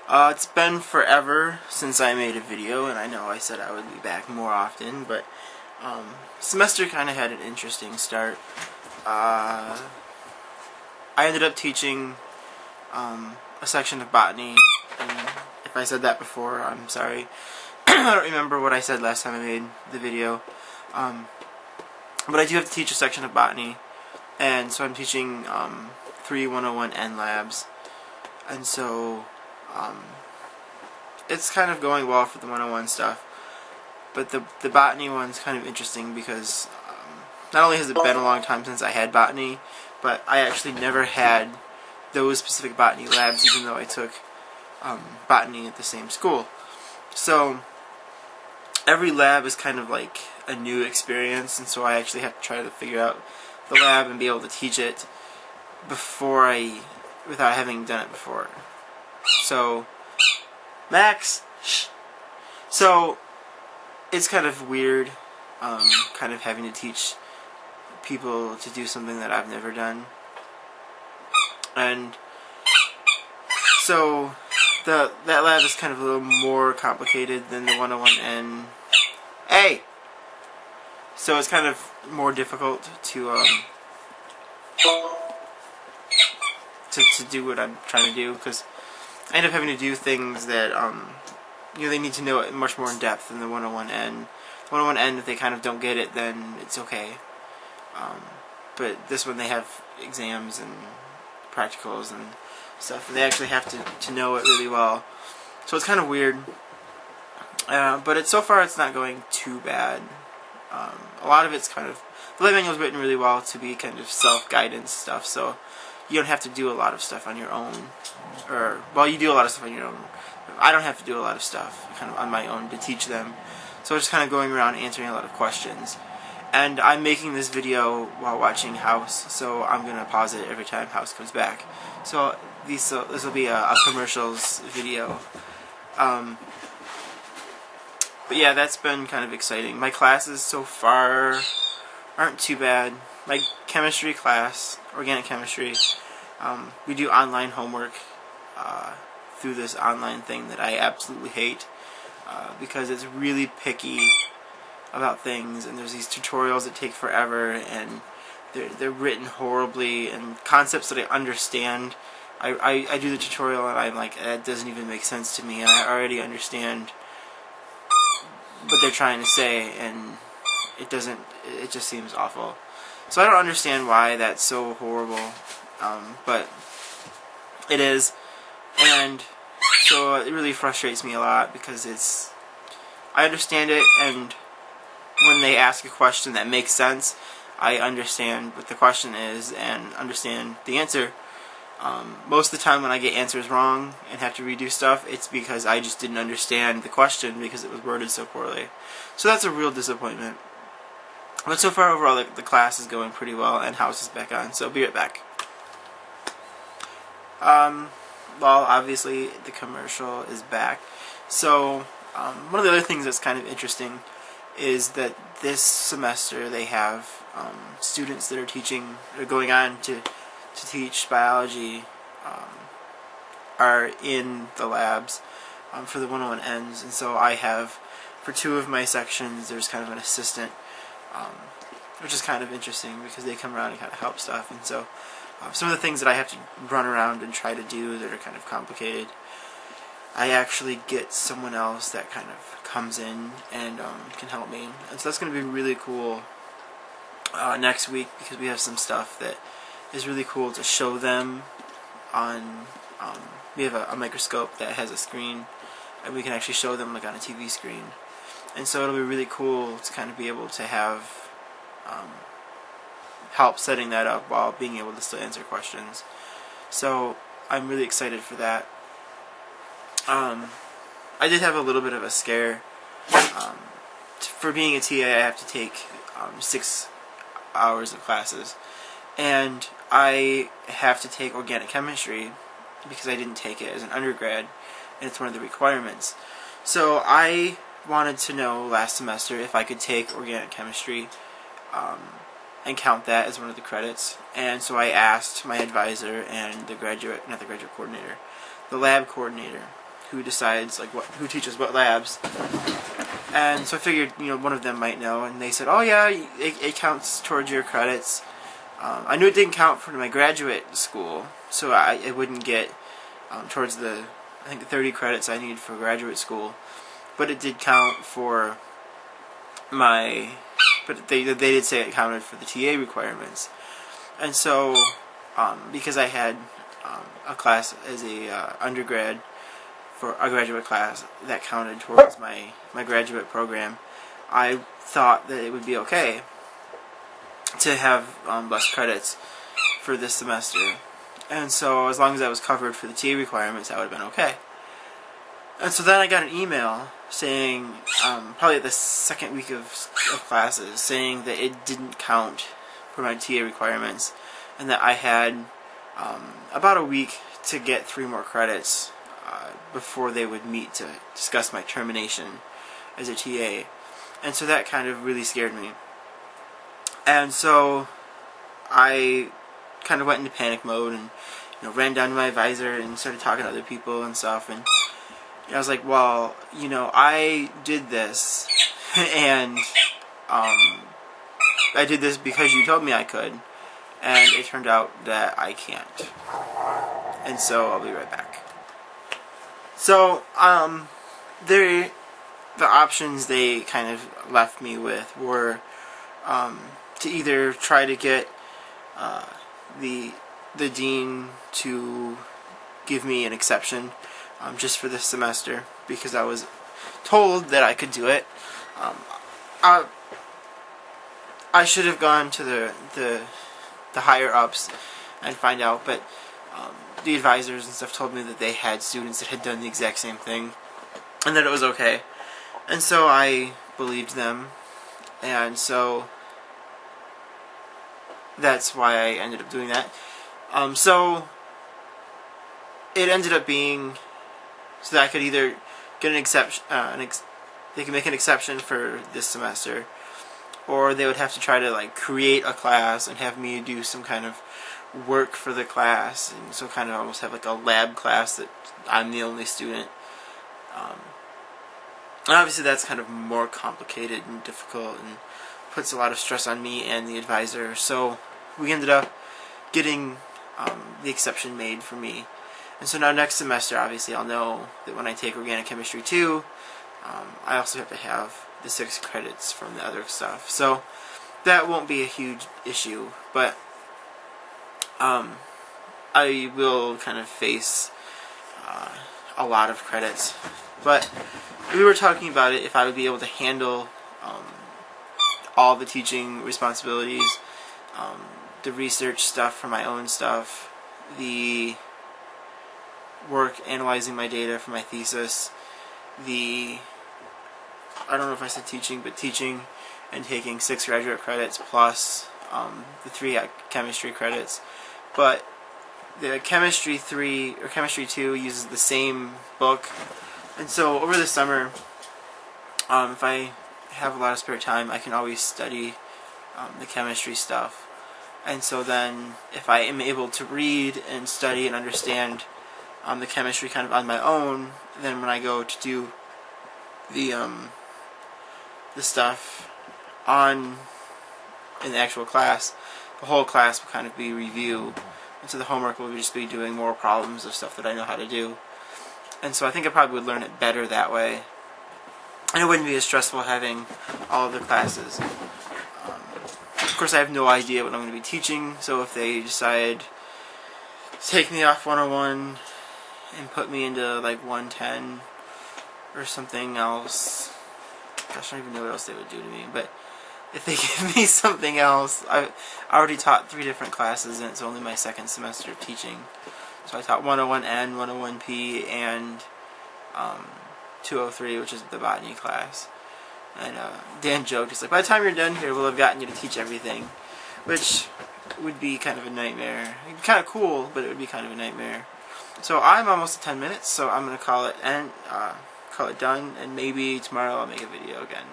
It's been forever since I made a video, and I know I said I would be back more often, but semester kind of had an interesting start. I ended up teaching a section of botany, and if I said that before, I'm sorry. I don't remember what I said last time I made the video, but I do have to teach a section of botany, and so I'm teaching 3 101N labs, and so it's kind of going well for the 101 stuff, but the botany one's kind of interesting because not only has it been a long time since I had botany, but I actually never had those specific botany labs, even though I took botany at the same school. So every lab is kind of like a new experience, and so I actually have to try to figure out the lab and be able to teach it without having done it before. So Max, shh. So it's kind of weird, kind of having to teach people to do something that I've never done, and so that lab is kind of a little more complicated than the 101N. Hey, so it's kind of more difficult to do what I'm trying to do, because I end up having to do things that they need to know it much more in depth than the 101N. The 101N, if they kind of don't get it, then it's okay. But this one, they have exams and practicals and stuff, and they actually have to know it really well. So it's kind of weird. But so far it's not going too bad. A lot of it's kind of, the lab manual is written really well to be kind of self-guidance stuff, so you don't have to do a lot of stuff on your own. Well, you do a lot of stuff on your own. I don't have to do a lot of stuff kind of on my own to teach them. So I'm just kind of going around answering a lot of questions. And I'm making this video while watching House, so I'm going to pause it every time House comes back. So this will be a commercials video. But yeah, that's been kind of exciting. My classes so far aren't too bad. My chemistry class, organic chemistry, we do online homework through this online thing that I absolutely hate, because it's really picky about things, and there's these tutorials that take forever, and they're written horribly, and concepts that I understand. I do the tutorial and I'm like, that doesn't even make sense to me, and I already understand what they're trying to say, and it just seems awful. So I don't understand why that's so horrible, but it is, and so it really frustrates me a lot, because I understand it, and when they ask a question that makes sense, I understand what the question is and understand the answer. Most of the time when I get answers wrong and have to redo stuff, it's because I just didn't understand the question because it was worded so poorly. So that's a real disappointment. But so far overall the class is going pretty well, and House is back on, so be right back. Well, obviously the commercial is back. So one of the other things that's kind of interesting is that this semester they have students that are going on to teach biology are in the labs for the 101Ns, and so I have, for 2 of my sections, there's kind of an assistant, which is kind of interesting because they come around and kind of help stuff, and so some of the things that I have to run around and try to do that are kind of complicated, I actually get someone else that kind of comes in and can help me. And so that's going to be really cool next week, because we have some stuff that is really cool to show them on, we have a microscope that has a screen, and we can actually show them like on a TV screen. And so it'll be really cool to kind of be able to have help setting that up while being able to still answer questions. So I'm really excited for that. I did have a little bit of a scare. For being a TA, I have to take 6 hours of classes, and I have to take organic chemistry because I didn't take it as an undergrad, and it's one of the requirements. So I wanted to know last semester if I could take organic chemistry and count that as one of the credits, and so I asked my advisor and the lab coordinator, who decides like who teaches what labs. And so I figured, one of them might know, and they said, "Oh yeah, it counts towards your credits." I knew it didn't count for my graduate school, so I wouldn't get towards the 30 credits I needed for graduate school, but it did count for my. But they did say it counted for the TA requirements, and so because I had a class as a undergrad for a graduate class that counted towards my graduate program, I thought that it would be okay to have less credits for this semester. And so as long as I was covered for the TA requirements, that would have been okay. And so then I got an email saying, probably the second week of classes, saying that it didn't count for my TA requirements, and that I had about a week to get 3 more credits before they would meet to discuss my termination as a TA. And so that kind of really scared me. And so I kind of went into panic mode and ran down to my advisor and started talking to other people and stuff. And I was like, well, I did this, and I did this because you told me I could, and it turned out that I can't. And so I'll be right back. So the options they kind of left me with were to either try to get the dean to give me an exception just for this semester, because I was told that I could do it. I should have gone to the higher ups and find out, but the advisors and stuff told me that they had students that had done the exact same thing and that it was okay. And so I believed them, and so that's why I ended up doing that. So it ended up being so that I could either get an exception, they could make an exception for this semester, or they would have to try to create a class and have me do some kind of work for the class, and so kind of almost have a lab class that I'm the only student. And obviously that's kind of more complicated and difficult and puts a lot of stress on me and the advisor. So we ended up getting the exception made for me. And so now next semester, obviously, I'll know that when I take Organic Chemistry 2, I also have to have the 6 credits from the other stuff. So that won't be a huge issue, but I will kind of face a lot of credits. But we were talking about it, if I would be able to handle all the teaching responsibilities, the research stuff for my own stuff, the work analyzing my data for my thesis, I don't know if I said teaching, but teaching and taking 6 graduate credits plus the 3 chemistry credits. But the Chemistry 3 or Chemistry 2 uses the same book, and so over the summer, if I have a lot of spare time, I can always study the chemistry stuff. And so then, if I am able to read and study and understand the chemistry kind of on my own, then when I go to do the stuff in the actual class, the whole class will kind of be review, and so the homework will just be doing more problems of stuff that I know how to do. And so I think I probably would learn it better that way, and it wouldn't be as stressful having all of the classes. Of course, I have no idea what I'm going to be teaching, so if they decide to take me off 101 and put me into 110 or something else, gosh, I don't even know what else they would do to me, but if they give me something else, I already taught 3 different classes, and it's only my 2nd semester of teaching. So I taught 101N, 101P, and 203, which is the botany class. And Dan joked, he's like, by the time you're done here, we'll have gotten you to teach everything, which would be kind of a nightmare. It'd be kind of cool, but it would be kind of a nightmare. So I'm almost at 10 minutes, so I'm going to call it done, and maybe tomorrow I'll make a video again.